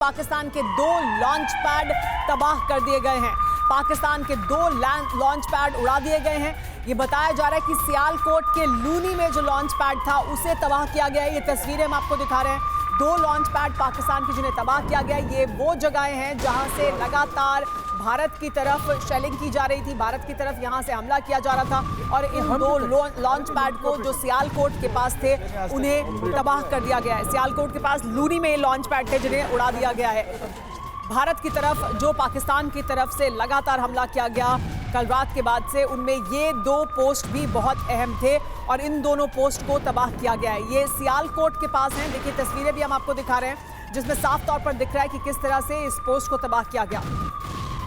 पाकिस्तान के 2 launch pad तबाह कर दिए गए हैं। पाकिस्तान के 2 लॉन्च पैड उड़ा दिए गए हैं। ये बताया जा रहा है कि सियालकोट के लूनी में जो लॉन्च पैड था उसे तबाह किया गया है। ये तस्वीरें हम आपको दिखा रहे हैं। 2 लॉन्च पैड पाकिस्तान की जिन्हें तबाह किया गया है। ये वो जगहें हैं जहां से लगातार भारत की तरफ शेलिंग की जा रही थी, भारत की तरफ यहां से हमला किया जा रहा था और इन 2 लॉन्च पैड को जो सियालकोट के पास थे उन्हें तबाह कर दिया गया है। सियालकोट के पास लूनी में लॉन्च पैड थे जिन्हें उड़ा दिया गया है। भारत की तरफ जो पाकिस्तान की तरफ से लगातार हमला किया गया कल रात के बाद से, उनमें ये 2 पोस्ट भी बहुत अहम थे और इन दोनों पोस्ट को तबाह किया गया है। ये सियालकोट के पास हैं। देखिए तस्वीरें भी हम आपको दिखा रहे हैं जिसमें साफ तौर पर दिख रहा है कि किस तरह से इस पोस्ट को तबाह किया गया।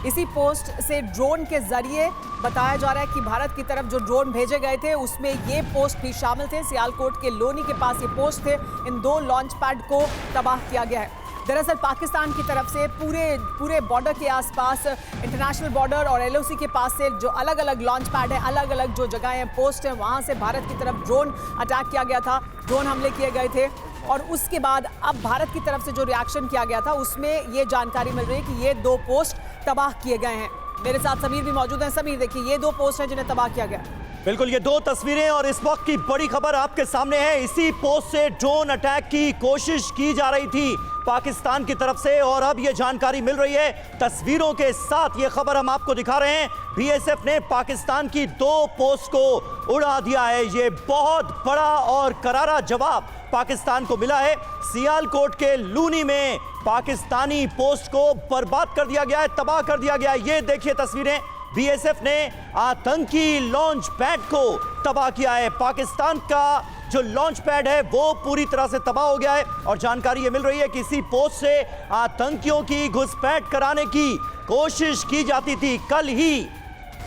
इसी पोस्ट से ड्रोन के जरिए बताया जा रहा है कि भारत की तरफ जो ड्रोन भेजे गए थे उसमें ये पोस्ट भी शामिल थे। सियालकोट के लोनी के पास ये पोस्ट थे। इन 2 लॉन्च पैड को तबाह किया गया है। दरअसल पाकिस्तान की तरफ से पूरे बॉर्डर के आसपास, इंटरनेशनल बॉर्डर और एलओसी के पास से जो अलग अलग लॉन्च पैड है, अलग अलग जो जगह हैं, पोस्ट हैं, वहां से भारत की तरफ ड्रोन अटैक किया गया था, ड्रोन हमले किए गए थे और उसके बाद अब भारत की तरफ से जो रिएक्शन किया गया था उसमें ये जानकारी मिल रही है कि ये 2 पोस्ट तबाह किए गए हैं। मेरे साथ समीर भी मौजूद हैं। समीर, देखिए ये 2 पोस्ट हैं जिन्हें तबाह किया गया। बिल्कुल, ये 2 तस्वीरें और इस वक्त की बड़ी खबर आपके सामने है। इसी पोस्ट से ड्रोन अटैक की कोशिश की जा रही थी पाकिस्तान की तरफ से और अब ये जानकारी मिल रही है। तस्वीरों के साथ ये खबर हम आपको दिखा रहे हैं। बीएसएफ ने पाकिस्तान की 2 पोस्ट को उड़ा दिया है। ये बहुत बड़ा और करारा जवाब पाकिस्तान को मिला है। सियालकोट के लूनी में पाकिस्तानी पोस्ट को बर्बाद कर दिया गया है, तबाह कर दिया गया है। ये देखिए तस्वीरें, बीएसएफ ने आतंकी लॉन्च पैड को तबाह किया है। पाकिस्तान का जो लॉन्च पैड है वो पूरी तरह से तबाह हो गया है और जानकारी ये मिल रही है कि इसी पोस्ट से आतंकियों की घुसपैठ कराने की कोशिश की जाती थी। कल ही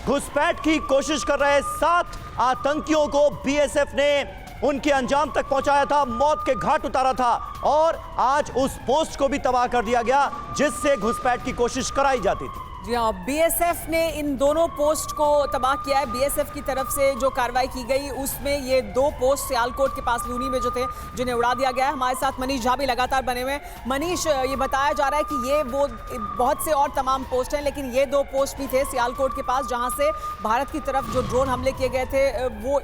घुसपैठ की कोशिश कर रहे 7 आतंकियों को बीएसएफ ने उनके अंजाम तक पहुंचाया था, मौत के घाट उतारा था और आज उस पोस्ट को भी तबाह कर दिया गया जिससे घुसपैठ की कोशिश कराई जाती थी। जी हाँ, बीएसएफ ने इन दोनों पोस्ट को तबाह किया है। बीएसएफ की तरफ से जो कार्रवाई की गई उसमें ये 2 पोस्ट सियालकोट के पास लूनी में जो थे जिन्हें उड़ा दिया गया है। हमारे साथ मनीष झा भी लगातार बने हुए हैं। मनीष, ये बताया जा रहा है कि ये वो बहुत से और तमाम पोस्ट हैं लेकिन ये 2 पोस्ट भी थे सियालकोट के पास जहाँ से भारत की तरफ जो ड्रोन हमले किए गए थे वो,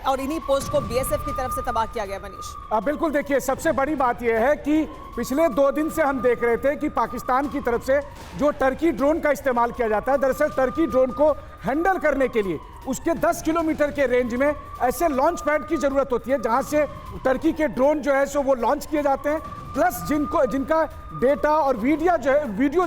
और इन्हीं पोस्ट को बीएसएफ की तरफ से तबाह किया गया। मनीष, बिल्कुल, देखिए सबसे बड़ी बात यह है कि पिछले 2 दिन से हम देख रहे थे कि पाकिस्तान की तरफ से जो टर्की ड्रोन का इस्तेमाल किया जाता है, दरअसल टर्की ड्रोन को हैंडल करने के लिए उसके 10 किलोमीटर के रेंज में ऐसे लॉन्च पैड की जरूरत होती है जहां से टर्की के ड्रोन जो है सो वो लॉन्च किए जाते हैं, प्लस जिनका डेटा और वीडियो जो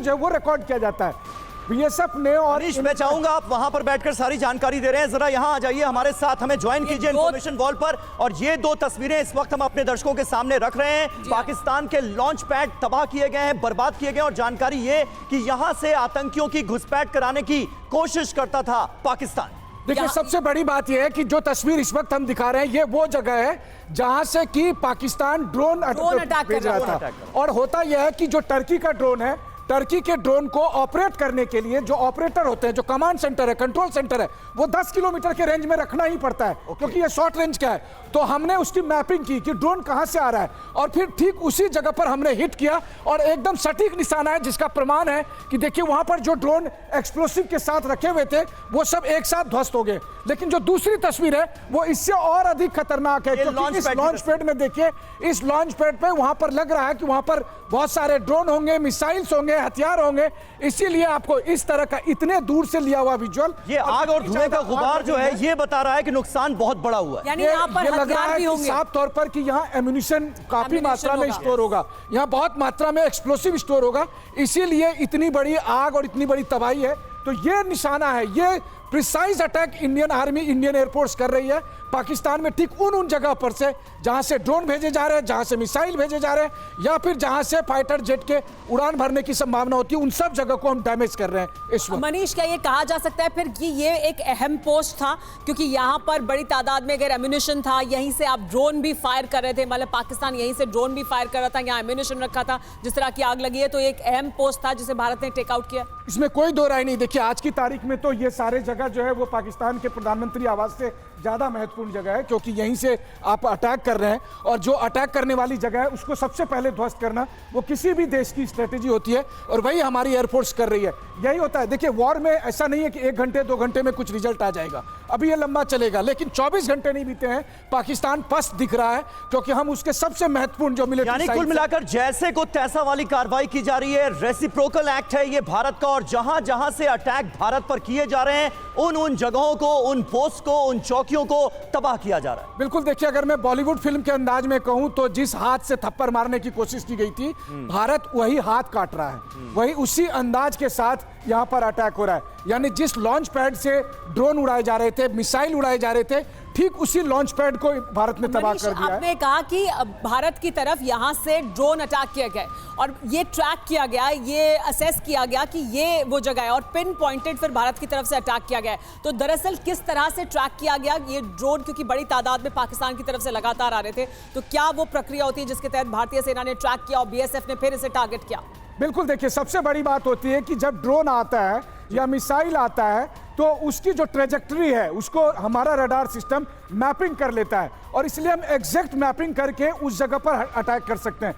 है वो रिकॉर्ड किया जाता है। बीएसएफ ने और मैं चाहूंगा आप वहां पर बैठकर सारी जानकारी दे रहे हैं, जरा यहां आ जाइए हमारे साथ, हमें ज्वाइन कीजिए इंफॉर्मेशन वॉल पर। और ये 2 तस्वीरें इस वक्त हम अपने दर्शकों के सामने रख रहे हैं। पाकिस्तान के लॉन्च पैड तबाह किए गए हैं, बर्बाद किए गए और जानकारी ये कि यहां से आतंकियों की घुसपैठ कराने की कोशिश करता था पाकिस्तान। देखिए सबसे बड़ी बात यह है कि जो तस्वीर इस वक्त हम दिखा रहे हैं ये वो जगह है जहां से कि पाकिस्तान ड्रोन अटैक कर रहा था। और होता यह है कि जो टर्की का ड्रोन है, टर्की के ड्रोन को ऑपरेट करने के लिए जो ऑपरेटर होते हैं, जो कमांड सेंटर है, कंट्रोल सेंटर है, वो 10 किलोमीटर के रेंज में रखना ही पड़ता है क्योंकि ये शॉर्ट रेंज का है। तो हमने उसकी मैपिंग की कि ड्रोन कहां से आ रहा है और फिर ठीक उसी जगह पर हमने हिट किया और एकदम सटीक निशाना है जिसका प्रमाण है कि देखिए वहां पर जो ड्रोन एक्सप्लोसिव के साथ रखे हुए थे वो सब एक साथ ध्वस्त हो गए। लेकिन जो दूसरी तस्वीर है वो इससे और अधिक खतरनाक है क्योंकि इस लॉन्च पैड में देखिए, इस लॉन्च पैड पे वहां पर लग रहा है कि वहां पर बहुत सारे ड्रोन होंगे, मिसाइल्स होंगे, हथियार होंगे, इसीलिए आपको इस तरह का इतने दूर से लिया हुआ विजुअल, ये आग और धुएं का गुबार जो है ये बता रहा है कि नुकसान बहुत बड़ा हुआ है। यानी यहाँ पर लग रहा है कि साफ तौर पर कि यहाँ एम्यूनिशन काफी मात्रा में स्टोर होगा, यहाँ बहुत मात्रा में एक्सप्लोसिव स्टोर होगा, इसीलिए इतनी बड़ी आग और इतनी बड़ी तबाही है। तो ये निशाना है, ये precise attack Indian army, Indian air force कर रही है पाकिस्तान में ठीक उन जगह पर से जहां से ड्रोन भेजे जा रहे हैं, जहां से मिसाइल भेजे जा रहे हैं या फिर जहां से फाइटर जेट के उड़ान भरने की संभावना होती है, उन सब जगह को हम डैमेज कर रहे हैं इस वक्त। मनीष, क्या ये कहा जा सकता है फिर कि ये एक अहम पोस्ट था क्योंकि यहाँ पर बड़ी तादाद में अगर एम्यूनिशन था, यहीं से आप ड्रोन भी फायर कर रहे थे, मतलब पाकिस्तान यहीं से ड्रोन भी फायर कर रहा था, यहाँ एम्यूनिशन रखा था, जिस तरह की आग लगी है तो एक अहम पोस्ट था जिसे भारत ने टेक आउट किया? इसमें कोई दो राय नहीं। देखिए आज की तारीख में तो ये सारे जगह जगह जो है वो पाकिस्तान के प्रधानमंत्री आवास से ज़्यादा महत्वपूर्ण जगह है, क्योंकि यहीं से आप अटैक कर रहे हैं और जो अटैक करने वाली जगह है उसको सबसे पहले ध्वस्त करना वो किसी भी देश की स्ट्रेटेजी होती है और वही हमारी एयरफोर्स कर रही है। यही होता है। देखिए, वॉर में ऐसा नहीं है कि 1 घंटे 2 घंटे में कुछ रिजल्ट आ जाएगा, अभी ये लंबा चलेगा, लेकिन 24 घंटे नहीं बीते हैं, पाकिस्तान पस्त दिख रहा है, क्योंकि हम उसके सबसे महत्वपूर्ण जो मिलिट्री यानी कुल मिलाकर जैसे को तैसा वाली कार्रवाई की जा रही है, रेसिप्रोकल एक्ट है ये भारत का, और जहां जहां से अटैक भारत पर किए जा रहे हैं उन जगहों को, उन पोस्ट को, उन चौकियों को तबाह किया जा रहा है। बिल्कुल। देखिए, अगर मैं बॉलीवुड फिल्म के अंदाज में कहूं तो जिस हाथ से थप्पड़ मारने की कोशिश की गई थी, भारत वही हाथ काट रहा है, वही उसी अंदाज के साथ यहां पर अटैक हो रहा है। यानी जिस लॉन्च पैड से ड्रोन उड़ाए जा रहे थे, मिसाइल उड़ाए जा रहे थे, ठीक उसी लॉन्च पैड को भारत ने तबाह कर दिया है। आपने कहा कि भारत की तरफ यहां से ड्रोन अटैक किया गया और ये ट्रैक किया गया, ये असेस किया गया कि ये वो जगह है और पिन पॉइंटेड फिर भारत की तरफ से अटैक किया गया है। तो दरअसल किस तरह से ट्रैक किया गया ये ड्रोन, क्योंकि बड़ी तादाद में पाकिस्तान की तरफ से लगातार आ रहे थे, तो क्या वो प्रक्रिया होती है जिसके तहत भारतीय सेना ने ट्रैक किया और बीएसएफ ने फिर इसे टारगेट किया? बिल्कुल। देखिए, सबसे बड़ी बात होती है कि जब ड्रोन आता है या मिसाइल आता है तो उसकी जो ट्रेजेक्टरी है उसको हमारा रडार सिस्टम मैपिंग कर लेता है और इसलिए हम एग्जैक्ट मैपिंग करके उस जगह पर अटैक कर सकते हैं।